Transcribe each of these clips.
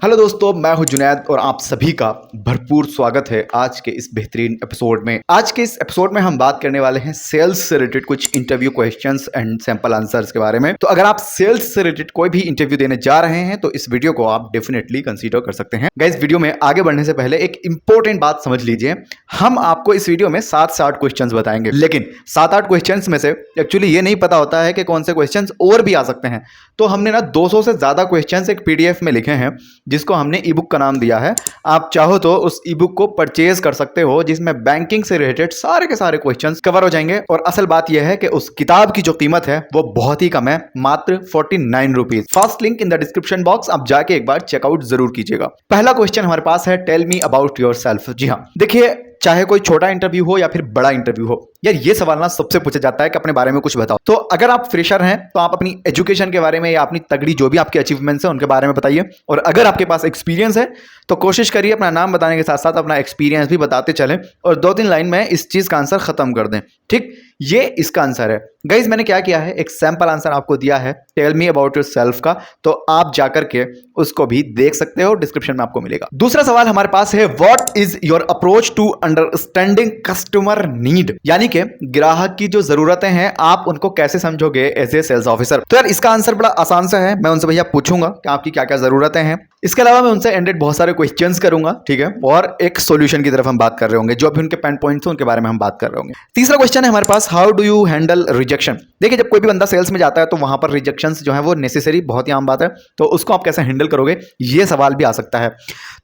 Hello दोस्तों, मैं हूं जुनैद और आप सभी का भरपूर स्वागत है आज के इस बेहतरीन एपिसोड में। आज के इस एपिसोड में हम बात करने वाले हैं सेल्स से रिलेटेड कुछ interview questions and sample answers के बारे में। तो अगर आप सेल्स से रिलेटेड कोई भी इंटरव्यू देने जा रहे हैं तो इस वीडियो को आप डेफिनेटली कंसीडर कर सकते हैं। गाइस, वीडियो में आगे बढ़ने से पहले एक इंपॉर्टेंट बात समझ लीजिए। हम आपको इस वीडियो में 7 से 8 क्वेश्चंस बताएंगे, लेकिन 7-8 क्वेश्चंस में से एक्चुअली ये नहीं पता होता है कि कौन से क्वेश्चंस और भी आ सकते हैं। तो हमने ना 200 से ज्यादा क्वेश्चंस एक पीडीएफ में लिखे हैं जिसको हमने ई बुक का नाम दिया है। आप चाहो तो उस ई बुक को परचेज कर सकते हो, जिसमें बैंकिंग से रिलेटेड सारे के सारे क्वेश्चंस कवर हो जाएंगे। और असल बात यह है कि उस किताब की जो कीमत है वो बहुत ही कम है, मात्र 49 rupees. First link in the description box, आप जाके एक बार चेकआउट जरूर कीजिएगा। पहला क्वेश्चन हमारे पास है, tell me about yourself. जी हाँ, देखिए, चाहे कोई छोटा इंटरव्यू हो या फिर बड़ा इंटरव्यू हो, यार ये सवाल ना सबसे पूछा जाता है कि अपने बारे में कुछ बताओ। तो अगर आप फ्रेशर हैं तो आप अपनी एजुकेशन के बारे में या अपनी तगड़ी जो भी आपके अचीवमेंट्स हैं उनके बारे में बताइए। और अगर आपके पास एक्सपीरियंस है तो कोशिश करिए अपना नाम बताने के साथ साथ अपना एक्सपीरियंस भी बताते चलें और 2-3 लाइन में इस चीज का आंसर खत्म कर दें। ठीक, ये इसका आंसर है। गाइज, मैंने क्या किया है, एक सैंपल आंसर आपको दिया है tell me about yourself का, तो आप जाकर के उसको भी देख सकते हो, डिस्क्रिप्शन में आपको मिलेगा। दूसरा सवाल हमारे पास है, what is your approach to understanding customer need, यानी कि ग्राहक की जो जरूरतें हैं आप उनको कैसे समझोगे एज ए सेल्स ऑफिसर। तो यार इसका आंसर बड़ा आसान सा है। मैं उनसे भैया पूछूंगा कि आपकी क्या क्या जरूरतें हैं। इसके अलावा मैं उनसे एंडेड बहुत सारे क्वेश्चंस करूंगा, ठीक है, और एक सॉल्यूशन की तरफ हम बात कर रहे होंगे, जो भी उनके पेन पॉइंट्स हैं उनके बारे में हम बात कर रहे होंगे। तीसरा क्वेश्चन है हमारे पास, how do you handle rejection. देखिए, जब कोई भी बंदा सेल्स में जाता है तो वहां पर रिजेक्शंस जो है वो नेसेसरी, बहुत ही आम बात है, तो उसको आप कैसे हैंडल करोगे, ये सवाल भी आ सकता है।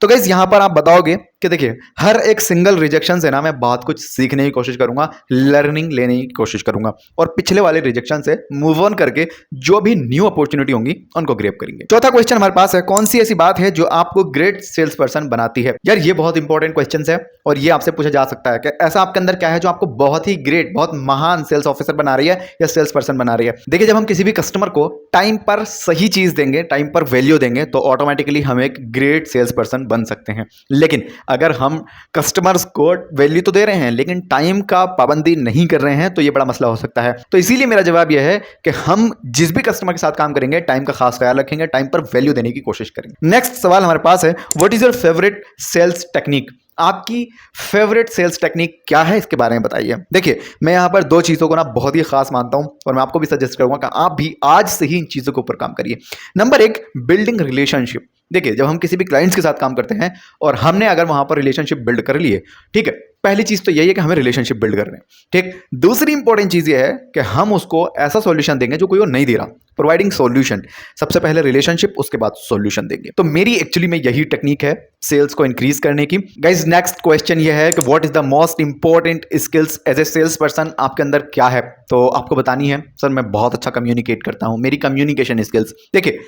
तो गाइस, यहां पर आप बताओगे कि देखिए, हर एक सिंगल रिजेक्शन से ना मैं बहुत कुछ सीखने की कोशिश करूंगा, लर्निंग लेने की कोशिश करूंगा, और पिछले वाले रिजेक्शन से मूव ऑन करके जो भी न्यू अपॉर्चुनिटी होंगी उनको ग्रैब करेंगे। चौथा क्वेश्चन हमारे पास है, कौन सी ऐसी बात है जो आपको ग्रेट सेल्स पर्सन बनाती है। यार ये बहुत इंपॉर्टेंट क्वेश्चन है और ये आपसे पूछा जा सकता है कि ऐसा आपके अंदर क्या है जो आपको बहुत ही ग्रेट, बहुत महान सेल्स ऑफिसर बना रही है या सेल्स पर्सन बना रही है। देखिए, जब हम किसी भी कस्टमर को टाइम पर सही चीज देंगे, टाइम पर वैल्यू देंगे, तो ऑटोमेटिकली हम एक ग्रेट सेल्स पर्सन बन सकते हैं। लेकिन अगर हम कस्टमर्स को वैल्यू तो दे रहे हैं लेकिन टाइम का पाबंदी नहीं कर रहे हैं तो ये बड़ा मसला हो सकता है। तो इसीलिए मेरा जवाब यह है कि हम जिस भी कस्टमर के साथ काम करेंगे टाइम का खास ख्याल रखेंगे, टाइम पर वैल्यू देने की कोशिश करेंगे। नेक्स्ट सवाल हमारे पास है, what is your favourite sales technique. आपकी फेवरेट सेल्स टेक्निक क्या है, इसके बारे में बताइए। देखिए, मैं यहां पर 2 चीजों को ना बहुत ही खास मानता हूं और मैं आपको भी सजेस्ट करूंगा कि आप भी आज से ही इन चीजों के ऊपर काम करिए। Number 1, building relationship. देखिए, जब हम किसी भी क्लाइंट्स के साथ काम करते हैं और हमने अगर वहां पर रिलेशनशिप बिल्ड कर लिए, ठीक है, पहली चीज तो यही है कि हमें रिलेशनशिप बिल्ड करने, ठीक। दूसरी इंपॉर्टेंट चीज ये है कि हम उसको ऐसा सॉल्यूशन देंगे जो कोई और नहीं दे रहा। प्रोवाइडिंग सॉल्यूशन, सबसे पहले रिलेशनशिप, उसके बाद सॉल्यूशन देंगे। तो मेरी एक्चुअली में यही टेक्निक है सेल्स को इंक्रीज करने की। गाइज, नेक्स्ट क्वेश्चन ये है कि what is the most important skills as a sales person. आपके अंदर क्या है, तो आपको बतानी है। सर, मैं बहुत अच्छा कम्युनिकेट करता हूं, मेरी कम्युनिकेशन स्किल्स। देखिए,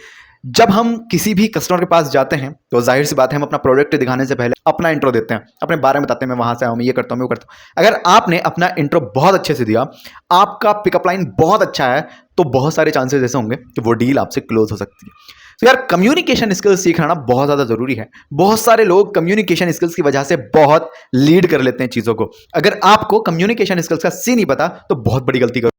जब हम किसी भी कस्टमर के पास जाते हैं तो जाहिर सी बात है हम अपना प्रोडक्ट दिखाने से पहले अपना इंट्रो देते हैं, अपने बारे में बताते हैं, मैं वहां से आया हूं, मैं ये करता हूं, मैं वो करता हूं। अगर आपने अपना इंट्रो बहुत अच्छे से दिया, आपका पिकअप लाइन बहुत अच्छा है, तो बहुत सारे चांसेस ऐसे होंगे कि वो डील आपसे क्लोज हो सकती है। तो यार, कम्युनिकेशन स्किल्स सीखना बहुत ज्यादा जरूरी है। बहुत सारे लोग कम्युनिकेशन स्किल्स की वजह से बहुत लीड कर लेते हैं चीजों को। अगर आपको कम्युनिकेशन स्किल्स का सी नहीं पता तो बहुत बड़ी गलती करो।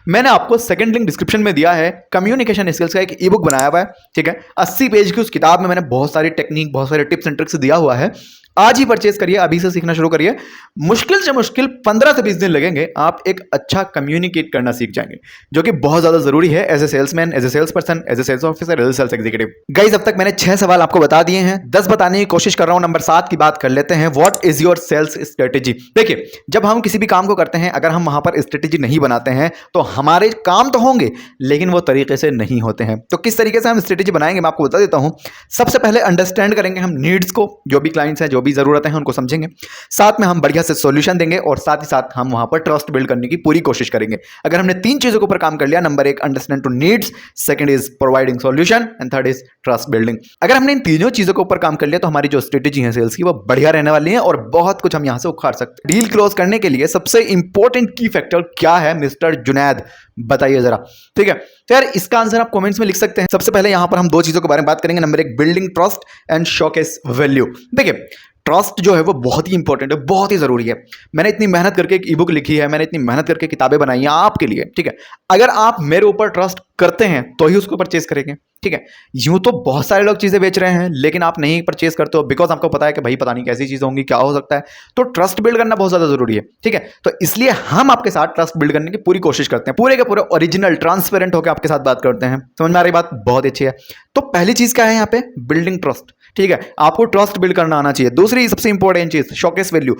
मैंने आपको सेकंड लिंक डिस्क्रिप्शन में दिया है, कम्युनिकेशन स्किल्स का एक ई बुक बनाया हुआ है, ठीक है। 80 पेज की उस किताब में मैंने बहुत सारी टेक्निक, बहुत सारे टिप्स एंड ट्रिक्स दिया हुआ है। आज ही परचेज करिए, अभी से सीखना शुरू करिए। मुश्किल से मुश्किल 15 से 20 दिन लगेंगे, आप एक अच्छा कम्युनिकेट करना सीख जाएंगे, जो कि बहुत ज्यादा जरूरी है as a salesman, as a sales person, as a sales officer, as a sales executive. Guys, अब तक मैंने 6 सवाल आपको बता दिए हैं, 10 बताने की कोशिश कर रहा हूं। नंबर 7 की बात कर लेते हैं, what is your sales strategy. देखिए, जब हम किसी भी काम को करते हैं, अगर हम वहां पर स्ट्रेटेजी नहीं बनाते हैं तो हमारे काम तो होंगे लेकिन वो तरीके से नहीं होते हैं। तो किस तरीके से हम स्ट्रेटेजी बनाएंगे, मैं आपको बता देता हूं। सबसे पहले अंडरस्टैंड करेंगे हम नीड्स को, जो भी क्लाइंट्स हैं, जो भी जरूरतें हैं उनको समझेंगे। साथ में हम बढ़िया से सॉल्यूशन देंगे और साथ ही साथ हम वहां पर ट्रस्ट बिल्ड करने की पूरी कोशिश करेंगे। अगर हमने 3 चीजों के ऊपर काम कर लिया, number 1 understand to needs, second is providing solution and third is trust building. अगर हमने इन तीनों चीजों के ऊपर काम कर लिया तो हमारी जो स्ट्रेटेजी है सेल्स की वो बढ़िया रहने वाली है और बहुत कुछ हम यहां से उखाड़ सकते हैं। डील क्लोज करने के लिए सबसे इंपॉर्टेंट की फैक्टर क्या है मिस्टर जुनैद, बताइए जरा, ठीक है। तो यार, इसका आंसर आप कमेंट्स में लिख सकते हैं। सबसे पहले यहां पर हम 2 चीजों के बारे में बात करेंगे। Number 1 building trust and showcase value. देखिए, ट्रस्ट जो है वो बहुत ही इंपॉर्टेंट है, बहुत ही जरूरी है। मैंने इतनी मेहनत करके एक ई बुक लिखी है, मैंने इतनी मेहनत करके किताबें बनाई हैं आपके लिए, ठीक है। अगर आप मेरे ऊपर ट्रस्ट करते हैं तो ही उसको परचेज करेंगे। ठीक है, यूं तो बहुत सारे लोग चीजें बेच रहे हैं लेकिन आप नहीं परचेज करते हो बिकॉज आपको पता है कि भाई पता नहीं कैसी चीजें होंगी, क्या हो सकता है। तो ट्रस्ट बिल्ड करना बहुत ज्यादा जरूरी है। ठीक है, तो इसलिए हम आपके साथ ट्रस्ट बिल्ड करने की पूरी कोशिश करते हैं, पूरे के पूरे ओरिजिनल ट्रांसपेरेंट होकर आपके साथ बात करते हैं। समझ में आ रही बात? बहुत अच्छी है। तो पहली चीज क्या है यहाँ पे? Building trust. ठीक है, आपको ट्रस्ट बिल्ड करना आना चाहिए। दूसरी सबसे इंपॉर्टेंट चीज, शोकेस वैल्यू।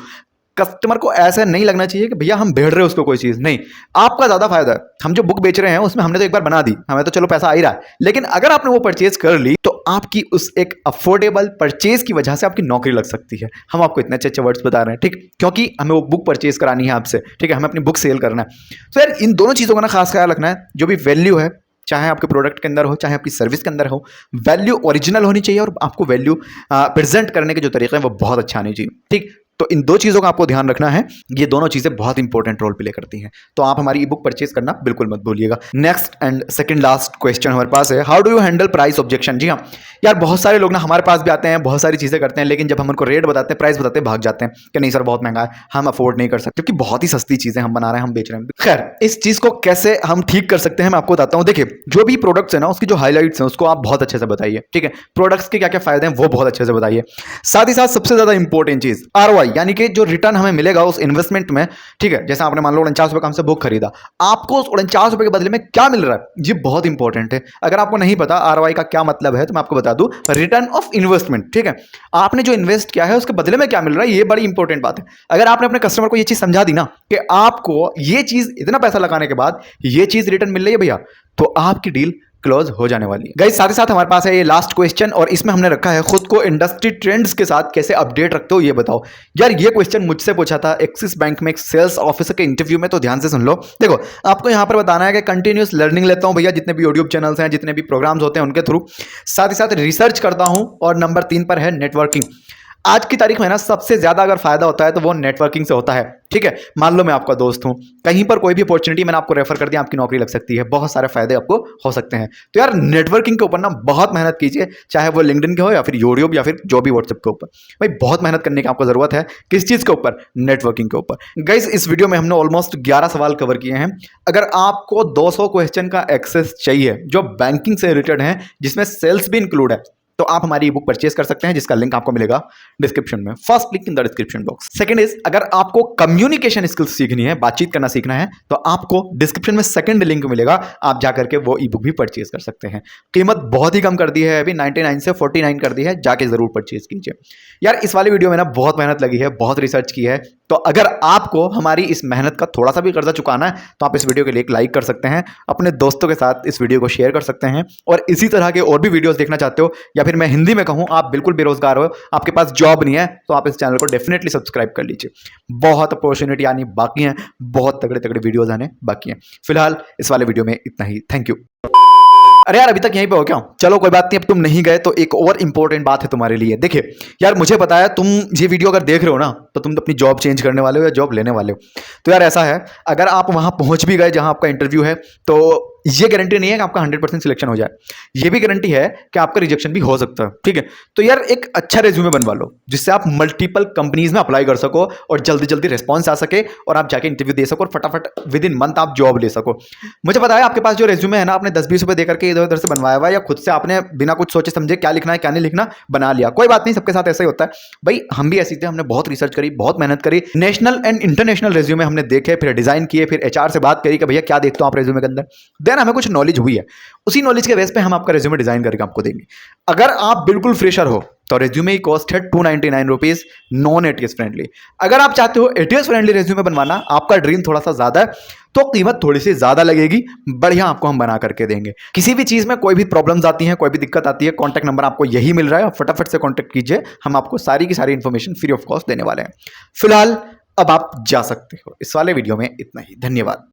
कस्टमर को ऐसा नहीं लगना चाहिए कि भैया हम भेड़ रहे हैं उसको कोई चीज नहीं, आपका ज्यादा फायदा है। हम जो बुक बेच रहे हैं उसमें हमने तो एक बार बना दी, हमें तो चलो पैसा आ ही रहा है, लेकिन अगर आपने वो परचेज कर ली तो आपकी उस एक अफोर्डेबल परचेज की वजह से आपकी नौकरी लग सकती है। हम आपको इतने अच्छे अच्छे वर्ड्स बता रहे हैं, ठीक, क्योंकि हमें वो बुक परचेज करानी है आपसे। ठीक है, हमें अपनी बुक सेल करना है। तो यार इन दोनों चीजों का ना खास ख्याल रखना है। जो भी वैल्यू है, चाहे आपके प्रोडक्ट के अंदर हो चाहे आपकी सर्विस के अंदर हो, वैल्यू ओरिजिनल होनी चाहिए और आपको वैल्यू प्रेजेंट करने के जो तरीके हैं वो बहुत अच्छा आने चाहिए। ठीक, तो इन दो चीजों का आपको ध्यान रखना है। ये दोनों चीजें बहुत इंपॉर्टेंट रोल प्ले करती हैं। तो आप हमारी ई बुक परचेज करना बिल्कुल मत भूलिएगा। Next and second last question हमारे पास है, how do you handle price objection. जी हाँ यार, बहुत सारे लोग ना हमारे पास भी आते हैं, बहुत सारी चीजें करते हैं, लेकिन जब हम उनको रेट बताते हैं, प्राइस बताते हैं, भाग जाते हैं कि नहीं सर बहुत महंगा है, हम अफोर्ड नहीं कर सकते, क्योंकि बहुत ही सस्ती चीजें हम बना रहे हैं, हम बेच रहे हैं। खैर, इस चीज को कैसे हम ठीक कर सकते हैं मैं आपको बताता हूँ। देखिए, जो भी प्रोडक्ट्स है ना उसकी जो हाईलाइट्स हैं उसको आप बहुत अच्छे से बताइए। ठीक है, प्रोडक्ट्स के क्या क्या फायदे हैं वो बहुत अच्छे से बताइए। साथ ही साथ सबसे ज्यादा इंपॉर्टेंट चीज आरओआई, यानी कि जो रिटर्न हमें मिलेगा उस इन्वेस्टमेंट में। ठीक है, जैसे आपने मान लो 49 रुपए का हमसे बुक खरीदा, आपको उस 49 रुपए के बदले में क्या मिल रहा है, ये बहुत इंपॉर्टेंट है। अगर आपको नहीं पता आरओआई का क्या मतलब है तो मैं आपको बता दूं, रिटर्न ऑफ इन्वेस्टमेंट। ठीक है, आपने जो इन्वेस्ट किया है उसके बदले में क्या मिल रहा है, ये बड़ी इंपॉर्टेंट बात है। अगर आपने अपने कस्टमर को ये चीज समझा दी ना कि आपको ये चीज इतना पैसा लगाने के बाद ये चीज रिटर्न मिल रही है भैया, तो आपकी डील क्लोज हो जाने वाली है। गाइस, साथ ही साथ हमारे पास है ये लास्ट क्वेश्चन और इसमें हमने रखा है, खुद को इंडस्ट्री ट्रेंड्स के साथ कैसे अपडेट रखते हो ये बताओ। यार ये क्वेश्चन मुझसे पूछा था एक्सिस बैंक में एक सेल्स ऑफिसर के इंटरव्यू में, तो ध्यान से सुन लो। देखो, आपको यहां पर बताना है कि कंटिन्यूस लर्निंग लेता हूं भैया, जितने भी यूट्यूब चैनल्स हैं, जितने भी प्रोग्राम्स होते हैं उनके थ्रू, साथ ही साथ रिसर्च करता हूं, और नंबर 3 पर है नेटवर्किंग। आज की तारीख में ना सबसे ज्यादा अगर फायदा होता है तो वो नेटवर्किंग से होता है। ठीक है, मान लो मैं आपका दोस्त हूं, कहीं पर कोई भी अपॉर्चुनिटी मैंने आपको रेफर कर दिया, आपकी नौकरी लग सकती है, बहुत सारे फायदे आपको हो सकते हैं। तो यार नेटवर्किंग के ऊपर ना बहुत मेहनत कीजिए, चाहे वो लिंक्डइन के हो या फिर यूट्यूब या फिर जो भी व्हाट्सएप के ऊपर। भाई बहुत मेहनत करने की आपको जरूरत है। किस चीज के ऊपर? नेटवर्किंग के ऊपर। गाइस, इस वीडियो में हमने ऑलमोस्ट 11 सवाल कवर किए हैं। अगर आपको 200 क्वेश्चन का एक्सेस चाहिए जो बैंकिंग से रिलेटेड है, जिसमें सेल्स भी इंक्लूड है, तो आप हमारी बुक परचेज कर सकते हैं, जिसका लिंक आपको मिलेगा डिस्क्रिप्शन में, first link in the description box. Second is, अगर आपको कम्युनिकेशन स्किल्स सीखनी है, बातचीत करना सीखना है, तो आपको डिस्क्रिप्शन में सेकंड लिंक मिलेगा, आप जाकर के वो ई बुक भी परचेज कर सकते हैं। कीमत बहुत ही कम कर दी है अभी, 99 से 49 कर दी है, जाके जरूर परचेज कीजिए। यार इस वाले वीडियो में ना बहुत मेहनत लगी है, बहुत रिसर्च की है, तो अगर आपको हमारी इस मेहनत का थोड़ा सा भी कर्जा चुकाना है तो आप इस वीडियो के लिए एक लाइक कर सकते हैं, अपने दोस्तों के साथ इस वीडियो को शेयर कर सकते हैं, और इसी तरह के और भी वीडियोस देखना चाहते हो, या फिर मैं हिंदी में कहूं आप बिल्कुल बेरोजगार हो, आपके पास जॉब नहीं है, तो आप इस चैनल को डेफिनेटली सब्सक्राइब कर लीजिए। बहुत अपॉर्चुनिटी आनी बाकी है, बहुत तगड़े तगड़े वीडियोज आने बाकी हैं। फिलहाल इस वाले वीडियो में इतना ही, थैंक यू। अरे यार अभी तक यहीं पे हो क्या? चलो कोई बात नहीं, अब तुम नहीं गए तो एक और इंपॉर्टेंट बात है तुम्हारे लिए। देखिए यार, मुझे पता है तुम ये वीडियो अगर देख रहे हो ना तो तुम अपनी जॉब चेंज करने वाले हो या जॉब लेने वाले हो। तो यार ऐसा है, अगर आप वहां पहुंच भी गए जहां आपका इंटरव्यू है, तो ये गारंटी नहीं है कि आपका 100% सिलेक्शन हो जाए, ये भी गारंटी है कि आपका रिजेक्शन भी हो सकता है। ठीक है, तो यार एक अच्छा रेज्यूमे बनवा लो, जिससे आप मल्टीपल कंपनीज में अप्लाई कर सको और जल्दी जल्दी रिस्पॉन्स आ सके और आप जाके इंटरव्यू दे सको और फटाफट विद इन मंथ आप जॉब ले सको। मुझे पता है आपके पास जो रेज्यूमे है ना, आपने 10-20 रुपए देकर के इधर उधर से बनवाया हुआ, या खुद से आपने बिना कुछ सोचे समझे क्या लिखना है क्या नहीं लिखना बना लिया। कोई बात नहीं, सबके साथ ऐसा ही होता है भाई, हम भी ऐसे थे, हमने बहुत रिसर्च करी, बहुत मेहनत करी, नेशनल एंड इंटरनेशनल रेज्यूमे हमने देखे, फिर डिजाइन किए, फिर एचआर से बात करी कि भैया क्या देखते हो आप रेज्यूमे के अंदर, देन हमें कुछ नॉलेज हुई है, उसी नॉलेज के बेस पे हम आपका रेज्यूमे डिजाइन करके आपको देंगे। अगर आप बिल्कुल फ्रेशर हो तो रेज्यूमे की कॉस्ट है 299 रुपीज, नॉन एटीएस फ्रेंडली। अगर आप चाहते हो एटीएस फ्रेंडली रेज्यूमे बनवाना, आपका ड्रीम थोड़ा सा ज्यादा है, तो कीमत थोड़ी सी ज्यादा लगेगी, बढ़िया आपको हम बना करके देंगे। किसी भी चीज में कोई भी प्रॉब्लम्स आती हैं, कोई भी दिक्कत आती है, कॉन्टैक्ट नंबर आपको यही मिल रहा है, फटाफट से कॉन्टैक्ट कीजिए, हम आपको सारी की सारी इंफॉर्मेशन फ्री ऑफ कॉस्ट देने वाले हैं। फिलहाल अब आप जा सकते हो। इस वाले वीडियो में इतना ही, धन्यवाद।